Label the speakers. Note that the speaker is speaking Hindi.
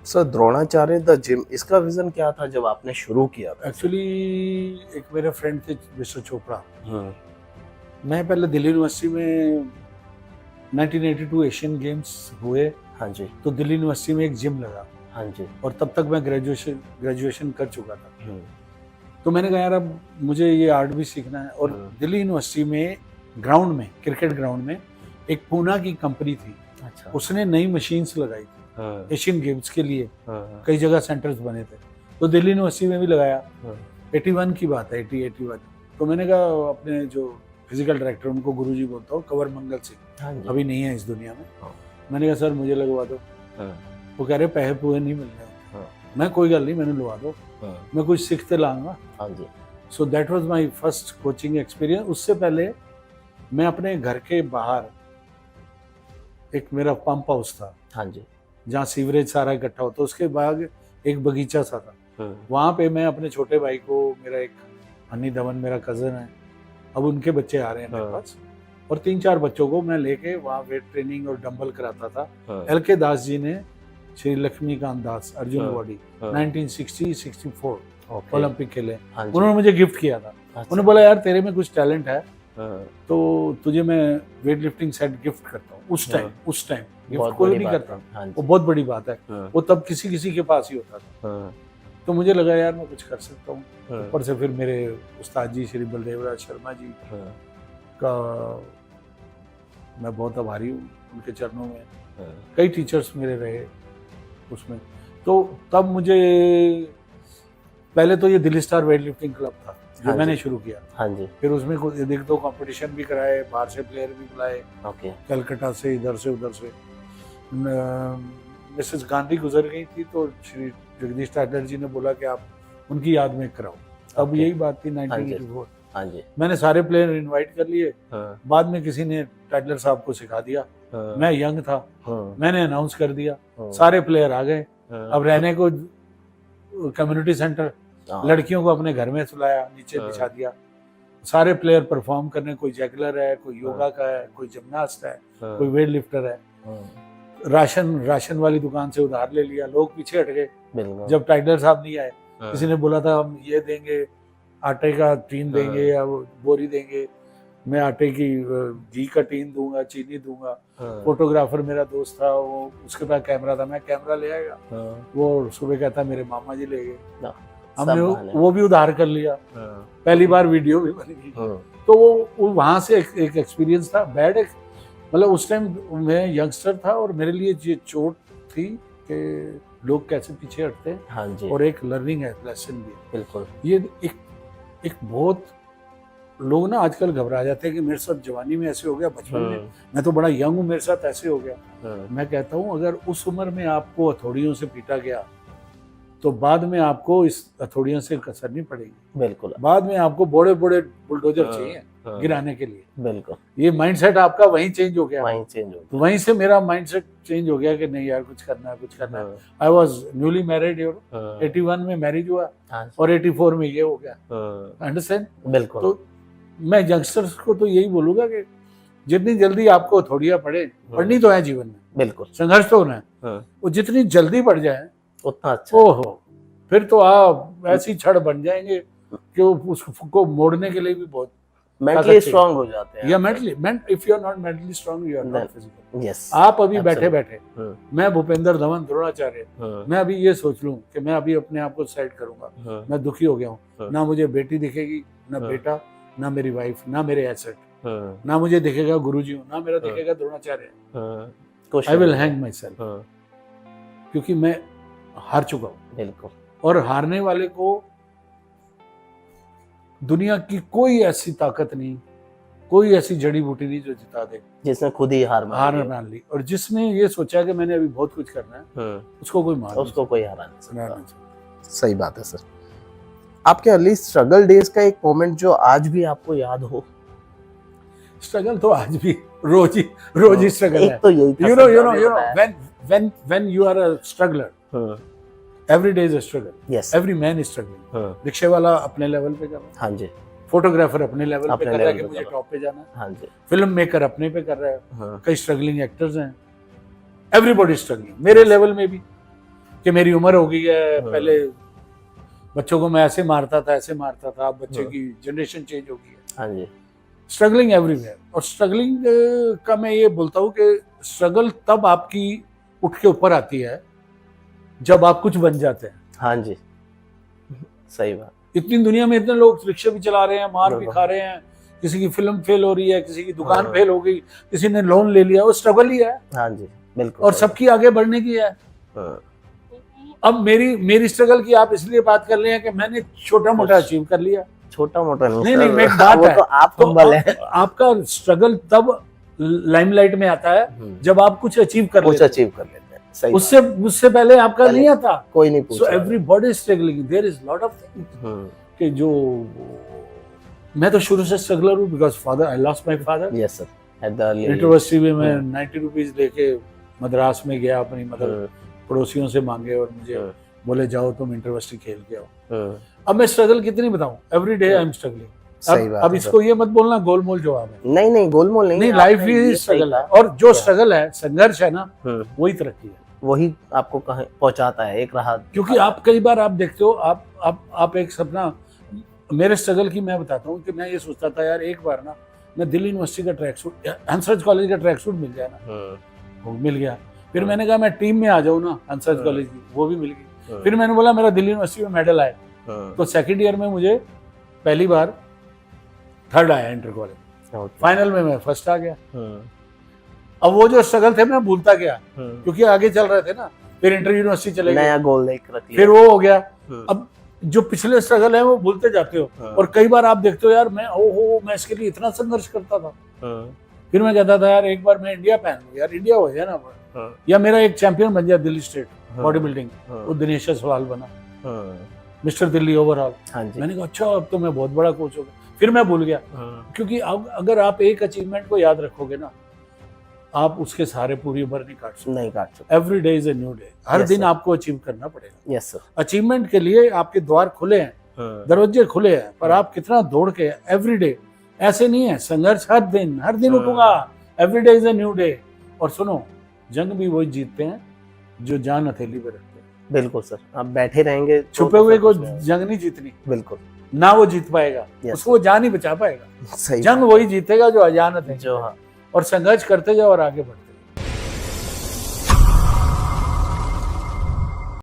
Speaker 1: सर द्रोणाचार्य द जिम, इसका विजन क्या था जब आपने शुरू किया था?
Speaker 2: एक्चुअली एक मेरे फ्रेंड थे मिस्टर चोपड़ा।
Speaker 1: हम्म।
Speaker 2: मैं पहले दिल्ली यूनिवर्सिटी में 1982 एशियन गेम्स हुए,
Speaker 1: हाँ जी।
Speaker 2: तो दिल्ली यूनिवर्सिटी में एक जिम लगा
Speaker 1: हाँ जी।
Speaker 2: और तब तक मैं ग्रेजुएशन कर चुका था।
Speaker 1: हम्म।
Speaker 2: तो मैंने कहा यार अब मुझे ये आर्ट भी सीखना है। और दिल्ली यूनिवर्सिटी में ग्राउंड में, क्रिकेट ग्राउंड में एक पूना की कंपनी थी,
Speaker 1: अच्छा।
Speaker 2: उसने नई मशीन्स लगाई थी
Speaker 1: हाँ,
Speaker 2: एशियन गेम्स के लिए।
Speaker 1: हाँ,
Speaker 2: कई जगह सेंटर्स बने थे, तो दिल्ली यूनिवर्सिटी में भी लगाया।
Speaker 1: हाँ,
Speaker 2: 81 की बात है, 81। तो मैंने कहा अपने जो फिजिकल डायरेक्टर, उनको गुरुजी बोलता हूँ, कंवर मंगल सिंह,
Speaker 1: हाँ जी।
Speaker 2: अभी नहीं है इस दुनिया में।
Speaker 1: हाँ।
Speaker 2: मैंने कहा सर मुझे लगवा दो।
Speaker 1: हाँ,
Speaker 2: वो कह रहे पैसे पूरे नहीं मिल रहे।
Speaker 1: हाँ,
Speaker 2: मैं कोई गल नहीं, मैंने लवा दो,
Speaker 1: हाँ,
Speaker 2: मैं कुछ सीखते लाऊंगा।
Speaker 1: हाँ जी।
Speaker 2: So that was my first coaching experience. उससे पहले मैं अपने घर के बाहर एक मेरा पंप हाउस था,
Speaker 1: हाँ जी।
Speaker 2: जहाँ सीवरेज सारा इकट्ठा होता, उसके बाद एक बगीचा सा था।
Speaker 1: हाँ,
Speaker 2: वहाँ पे मैं अपने छोटे भाई को, मेरा एक हनी धवन मेरा कजन है, अब उनके बच्चे आ रहे हैं मेरे
Speaker 1: हाँ।
Speaker 2: पास, और 3-4 बच्चों को मैं लेके वहाँ वेट ट्रेनिंग और डंबल कराता था।
Speaker 1: हाँ,
Speaker 2: एल के दास जी ने, श्री लक्ष्मीकांत दास, अर्जुन
Speaker 1: हाँ,
Speaker 2: अवार्डी,
Speaker 1: हाँ,
Speaker 2: 1964
Speaker 1: ओके।
Speaker 2: ओलंपिक खेले,
Speaker 1: हाँ जी।
Speaker 2: उन्होंने मुझे गिफ्ट किया था।
Speaker 1: अच्छा।
Speaker 2: उन्होंने बोला यार तेरे में कुछ टैलेंट है,
Speaker 1: हाँ,
Speaker 2: तो तुझे मैं वेट लिफ्टिंग सेट गिफ्ट करता हूँ। उस टाइम गिफ्ट
Speaker 1: बहुत
Speaker 2: कोई
Speaker 1: बड़ी
Speaker 2: नहीं
Speaker 1: बात
Speaker 2: करता,
Speaker 1: है। हाँ
Speaker 2: वो
Speaker 1: जी।
Speaker 2: बहुत बड़ी बात है।
Speaker 1: हाँ,
Speaker 2: वो तब किसी किसी के पास ही होता था।
Speaker 1: हाँ,
Speaker 2: तो मुझे लगा यार मैं कुछ कर सकता हूँ।
Speaker 1: हाँ,
Speaker 2: ऊपर से फिर मेरे उस्ताद जी श्री बलदेवराज शर्मा जी
Speaker 1: हाँ,
Speaker 2: का मैं बहुत आभारी हूँ, उनके चरणों में।
Speaker 1: हाँ,
Speaker 2: कई टीचर्स मेरे रहे उसमें। तो तब मुझे पहले तो ये Delhi star weight lifting club था जो
Speaker 1: हाँ
Speaker 2: मैंने
Speaker 1: जी।
Speaker 2: शुरू किया।
Speaker 1: हाँ जी।
Speaker 2: फिर उसमें कुछ एक दो कंपटीशन भी कराए, बाहर से प्लेयर भी बुलाए,
Speaker 1: ओके।
Speaker 2: कलकत्ता से, इधर से उधर से। मिसेस गांधी गुजर गई थी, तो श्री जगदीश टाइटलर जी ने बोला कि आप उनकी याद में कराओ। अब
Speaker 1: ओके।
Speaker 2: यही बात थी
Speaker 1: हाँ जी।
Speaker 2: 1984।
Speaker 1: हाँ जी।
Speaker 2: मैंने सारे प्लेयर इनवाइट कर लिए।
Speaker 1: हाँ,
Speaker 2: बाद में किसी ने टाइटलर साहब को सिखा दिया,
Speaker 1: हाँ,
Speaker 2: मैं यंग था,
Speaker 1: हाँ,
Speaker 2: मैंने अनाउंस कर दिया,
Speaker 1: हाँ,
Speaker 2: सारे प्लेयर आ गए।
Speaker 1: हाँ,
Speaker 2: अब रहने को कम्युनिटी सेंटर,
Speaker 1: हाँ,
Speaker 2: लड़कियों को अपने घर में सुलाया, नीचे
Speaker 1: हाँ।
Speaker 2: बिछा दिया। सारे प्लेयर परफॉर्म करने, कोई जैगलर है, कोई योगा का है, कोई जिम्नास्ट है,
Speaker 1: हाँ,
Speaker 2: कोई वेट लिफ्टर है।
Speaker 1: हाँ,
Speaker 2: राशन वाली दुकान से उधार ले लिया, लोग पीछे हट गए।
Speaker 1: बिल्कुल।
Speaker 2: जब टाइटलर साहब नहीं आए,
Speaker 1: हाँ,
Speaker 2: किसी ने बोला था हम ये देंगे, आटे का टीन
Speaker 1: हाँ।
Speaker 2: देंगे या वो बोरी देंगे, मैं आटे की घी का टीन दूंगा, चीनी दूंगा।
Speaker 1: हाँ,
Speaker 2: फोटोग्राफर मेरा दोस्त था, वो उसके पास कैमरा था, मैं कैमरा ले आएगा,
Speaker 1: हाँ,
Speaker 2: वो सुबह कहता मेरे मामा जी ले गए।
Speaker 1: ना,
Speaker 2: हमने
Speaker 1: सब बहाने।
Speaker 2: वो भी उधार कर लिया,
Speaker 1: हाँ,
Speaker 2: पहली बार वीडियो भी बन गई।
Speaker 1: हाँ,
Speaker 2: तो वो वहाँ से एक एक्सपीरियंस था बैड। मतलब उस टाइम मैं यंगस्टर था और मेरे लिए ये चोट थी कि लोग कैसे पीछे हटते हैं,
Speaker 1: हाँ जी।
Speaker 2: और एक लर्निंग है, लेसन भी है।
Speaker 1: बिल्कुल।
Speaker 2: ये एक बहुत लोग ना आजकल घबरा जाते हैं कि मेरे साथ जवानी में ऐसे हो गया, बचपन में
Speaker 1: हाँ,
Speaker 2: मैं तो बड़ा यंग हूँ, मेरे साथ ऐसे हो गया।
Speaker 1: हाँ,
Speaker 2: मैं कहता हूँ अगर उस उम्र में आपको हथौड़ियों से पीटा गया, तो बाद में आपको इस हथौड़ियों से कसर नहीं पड़ेगी।
Speaker 1: बिल्कुल।
Speaker 2: बाद में आपको बड़े बड़े बुलडोजर
Speaker 1: हाँ,
Speaker 2: चाहिए
Speaker 1: हाँ,
Speaker 2: गिराने के लिए।
Speaker 1: बिल्कुल।
Speaker 2: ये माइंडसेट आपका वहीं चेंज हो गया।
Speaker 1: वहीं चेंज हो
Speaker 2: तो वहीं से मेरा माइंडसेट चेंज हो गया कि नहीं यार कुछ करना है, कुछ करना है।
Speaker 1: गया।
Speaker 2: आई वॉज न्यूली मैरिड,
Speaker 1: हाँ,
Speaker 2: 81 में मैरिज हुआ
Speaker 1: हाँ,
Speaker 2: और 84 में ये हो गया।
Speaker 1: हाँ,
Speaker 2: अंडरस्टैंड?
Speaker 1: बिल्कुल।
Speaker 2: तो मैं यंगस्टर्स को तो यही बोलूंगा कि जितनी जल्दी आपको हथौड़ियां पड़े, पढ़नी तो है जीवन में,
Speaker 1: बिल्कुल।
Speaker 2: संघर्ष तो होना है,
Speaker 1: हाँ,
Speaker 2: वो जितनी जल्दी पड़ जाए,
Speaker 1: उतना अच्छा।
Speaker 2: ओहो, फिर तो आप ऐसी छड़ बन जाएंगे कि उसको मोड़ने के लिए भी बहुत
Speaker 1: मेंटली
Speaker 2: ताकत
Speaker 1: स्ट्रांग हो जाते हैं।
Speaker 2: या if you are not mentally strong, you are not physical.
Speaker 1: Yes.
Speaker 2: आप अभी बैठे
Speaker 1: Absolutely.
Speaker 2: बैठे,
Speaker 1: हाँ,
Speaker 2: मैं भूपेंद्र धवन द्रोणाचार्य,
Speaker 1: हाँ,
Speaker 2: मैं अभी ये सोच लूं कि मैं अभी अपने आप को सेट करूंगा,
Speaker 1: हाँ,
Speaker 2: मैं दुखी हो गया हूँ।
Speaker 1: हाँ।
Speaker 2: ना मुझे बेटी दिखेगी, ना
Speaker 1: हाँ।
Speaker 2: बेटा, ना मेरी वाइफ, ना मेरे एसेट,
Speaker 1: हाँ,
Speaker 2: ना मुझे दिखेगा गुरुजी हूँ, ना मेरा
Speaker 1: हाँ।
Speaker 2: दिखेगा द्रोणाचार्य।
Speaker 1: हाँ, कुछ
Speaker 2: आई विल
Speaker 1: नहीं।
Speaker 2: हैंग माई सेल्फ,
Speaker 1: हाँ,
Speaker 2: क्योंकि मैं हार चुका हूँ।
Speaker 1: बिल्कुल।
Speaker 2: और हारने वाले को दुनिया की कोई ऐसी ताकत नहीं, कोई ऐसी जड़ी बूटी नहीं जो जिता दे।
Speaker 1: जिसने खुद ही हार मान ली।
Speaker 2: मान ली, और जिसने ये सोचा कि मैंने अभी बहुत कुछ करना है,
Speaker 1: हाँ,
Speaker 2: उसको कोई मार नहीं
Speaker 1: उसको कोई हरा नहीं
Speaker 2: सकता।
Speaker 1: सकता। सही बात है सर। आपके अर्ली स्ट्रगल डेज का एक मोमेंट जो आज भी आपको याद हो?
Speaker 2: स्ट्रगल तो आज भी रोज ही स्ट्रगल है।
Speaker 1: एक तो यही था
Speaker 2: you
Speaker 1: सर,
Speaker 2: know
Speaker 1: आपने बताया।
Speaker 2: when you are a struggler,
Speaker 1: हाँ,
Speaker 2: every day is a struggle,
Speaker 1: yes.
Speaker 2: every man is struggling।
Speaker 1: हाँ,
Speaker 2: रिक्शे वाला अपने लेवल पे कर रहा है,
Speaker 1: हाँ जी।
Speaker 2: फोटोग्राफर अपने लेवल पे
Speaker 1: अपने
Speaker 2: कर रहा है
Speaker 1: level
Speaker 2: कि
Speaker 1: पे
Speaker 2: मुझे
Speaker 1: कर रहा
Speaker 2: टॉप पे जाना है,
Speaker 1: हाँ जी।
Speaker 2: फिल्म मेकर अपने पे कर रहा है,
Speaker 1: हाँ,
Speaker 2: कई स्ट्रगलिंग एक्टर्स हैं, एवरीबॉडी स्ट्रगलिंग, मेरे लेवल में भी। कि मेरी उम्र हो गई है,
Speaker 1: हाँ।
Speaker 2: पहले बच्चों को मैं ऐसे मारता था, ऐसे मारता था, अब बच्चे
Speaker 1: हाँ।
Speaker 2: की जनरेशन चेंज हो गई है।
Speaker 1: हाँ जी।
Speaker 2: स्ट्रगलिंग एवरीवेयर, और स्ट्रगलिंग का मैं ये बोलता हूँ कि स्ट्रगल तब आपकी उठ के ऊपर आती है जब आप कुछ बन जाते हैं।
Speaker 1: हाँ जी, सही बात।
Speaker 2: इतनी दुनिया में इतने लोग रिक्शा भी चला रहे हैं, मार भी
Speaker 1: बिल्कुल।
Speaker 2: खा रहे हैं, किसी की फिल्म फेल हो रही है, किसी की दुकान
Speaker 1: हाँ।
Speaker 2: फेल हो गई, किसी ने लोन ले लिया, वो स्ट्रगल ही है
Speaker 1: हाँ जी, बिल्कुल
Speaker 2: और
Speaker 1: सही
Speaker 2: सबकी आगे बढ़ने की है।
Speaker 1: बात। हाँ।
Speaker 2: अब मेरी स्ट्रगल की आप इसलिए बात कर रहे हैं कि मैंने छोटा मोटा अचीव कर लिया।
Speaker 1: छोटा मोटा नहीं
Speaker 2: नहीं
Speaker 1: सर,
Speaker 2: नहीं, मैं एक बात
Speaker 1: वो
Speaker 2: है,
Speaker 1: तो आप
Speaker 2: तो
Speaker 1: हम्बल है।
Speaker 2: आपका स्ट्रगल तब लाइमलाइट में आता है जब आप कुछ अचीव कर
Speaker 1: कुछ
Speaker 2: लेते हैं।
Speaker 1: अचीव कर लेते हैं, सही
Speaker 2: उससे पहले आपका
Speaker 1: पहले
Speaker 2: नहीं आता।
Speaker 1: कोई नहीं पूछ
Speaker 2: सो
Speaker 1: रहा।
Speaker 2: Everybody is struggling, there is lot of things कि जो मैं तो शुरू से स्ट्रगलर हूँ, because father, I lost my father.
Speaker 1: Yes sir, at the early
Speaker 2: university में मैं 90 रुपीज लेके मद्रास में गया, अपनी मतलब पड़ोसियों से मांगे और मुझे बोले जाओ तुम यूनिवर्सिटी खेल के आओ। अब मैं स्ट्रगल कितनी बताऊं, every day I am struggling.
Speaker 1: सही बात
Speaker 2: अब
Speaker 1: है
Speaker 2: इसको ये मत बोलना गोलमोल जवाब है,
Speaker 1: नहीं नहीं, गोलमोल नहीं,
Speaker 2: नहीं,
Speaker 1: आपने
Speaker 2: लाइफ
Speaker 1: ये
Speaker 2: ही
Speaker 1: सही
Speaker 2: स्ट्रगल है,
Speaker 1: कहा।
Speaker 2: और जो स्ट्रगल है, संघर्ष है ना, वही तरक्की है।
Speaker 1: वही आपको कहीं पहुंचाता है, एक राह।
Speaker 2: क्योंकि आप कई बार आप देखते हो, आप एक सपना, मेरे स्ट्रगल की मैं बताता हूँ कि मैं ये सोचता था यार एक बार ना मैं दिल्ली यूनिवर्सिटी का ट्रैक सूट, हंसराज कॉलेज का ट्रैक सूट मिल जाए ना, वो मिल गया। फिर मैंने कहा मैं टीम में आ जाऊँ ना हंसराज कॉलेज की, वो भी मिल गई। फिर मैंने बोला मेरा दिल्ली यूनिवर्सिटी में मेडल आए, तो सेकंड ईयर में मुझे पहली बार थर्ड आया इंटर कॉलेज, फाइनल में मैं फर्स्ट आ गया। अब वो जो स्ट्रगल थे मैं भूलता गया क्योंकि आगे चल रहे थे ना। फिर इंटर यूनिवर्सिटी चले गए,
Speaker 1: नया गोल एक रख लिया,
Speaker 2: फिर वो हो गया। अब जो पिछले स्ट्रगल है वो भूलते जाते हो, और कई बार आप देखते हो यार मैं इसके लिए इतना संघर्ष करता था। फिर मैं कहता था यार एक बार मैं इंडिया पहन लूं, यार इंडिया हो जाए ना, या मेरा एक चैंपियन बन जाए दिल्ली स्टेट बॉडी बिल्डिंग, वो दिनेश सवाल बना, मिस्टर दिल्ली ओवरऑल। मैंने कहा अच्छा अब तो मैं बहुत बड़ा कोच हो गया। फिर मैं भूल गया, क्योंकि अगर आप एक अचीवमेंट को याद रखोगे ना, आप उसके सहारे पूरी उम्र नहीं काट सकते। Every day is a new day, हर दिन आपको अचीव करना पड़ेगा।
Speaker 1: यस सर,
Speaker 2: अचीवमेंट के लिए आपके द्वार खुले हैं, दरवाजे खुले हैं, पर आप कितना दौड़ के एवरी डे, ऐसे नहीं है, संघर्ष हर दिन उठूंगा, every day is a new day. और सुनो, जंग भी वही जीतते हैं जो जान हथेली पे रखते हैं।
Speaker 1: बिल्कुल सर, आप बैठे रहेंगे
Speaker 2: छुपे हुए को जंग नहीं जीतनी,
Speaker 1: बिल्कुल
Speaker 2: ना वो जीत पाएगा, उसको वो जान ही बचा पाएगा।
Speaker 1: सही
Speaker 2: जंग वही जीतेगा जो अजानत है,
Speaker 1: जो हाँ
Speaker 2: और संघर्ष करते जाओ और आगे बढ़ो।